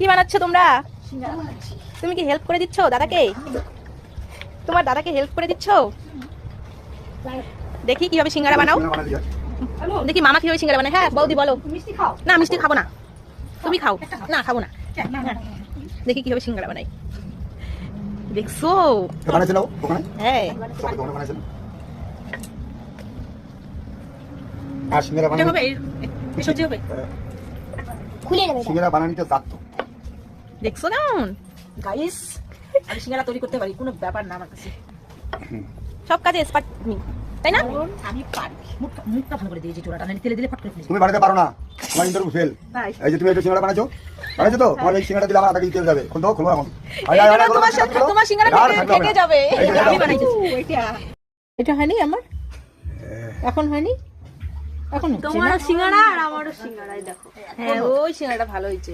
কি বানাচ্ছ তোমরা? তুমি কি হেল্প করে দিচ্ছ দাদাকে? তোমার দাদাকে হেল্প করে দিচ্ছ? দেখি কিভাবে সিঙ্গারা বানাও। দেখি মামা কিভাবে সিঙ্গারা বানায়। হ্যাঁ বৌদি বলো। না মিষ্টি খাবো না, তুমি খাও। না খাবো না। দেখি কিভাবে সিঙ্গারা বানাই। দেখছো? হ্যাঁ আর সিঙ্গারা বানানো হবে, এই সহ্য হবে। খুলে নেবে সিঙ্গারা বানানিতে জানতো। দেখছো কেমন গাইস, আমি সিঙ্গারা তৈরি করতে পারি, কোনো ব্যাপার না আমার কাছে। সব কাজে এক্সপার্ট তুমি, তাই না? আমি পারি। মুখটা ভালো করে দিয়েছি, চোরাটা তেলে দিলে ফট করে ফেলে। তুমি বানাতে পারো না, তোমার ইন্টারভিউ ফেল। এই যে তুমি একটা সিঙ্গারা বানাইছো তো, তোমার এই সিঙ্গারা দিলে আমার আগে তেল যাবে। কোন দাও খুলবো এখন। তোমার সিঙ্গারা থেকে যাবে। আমি বানাইছি এটা। এটা হয়নি আমার, এখন হয়নি, এখন তোমারও সিঙ্গারা আর আমারও সিঙ্গারাই দেখো। হ্যাঁ ওই সিঙ্গারাটা ভালো হয়েছে।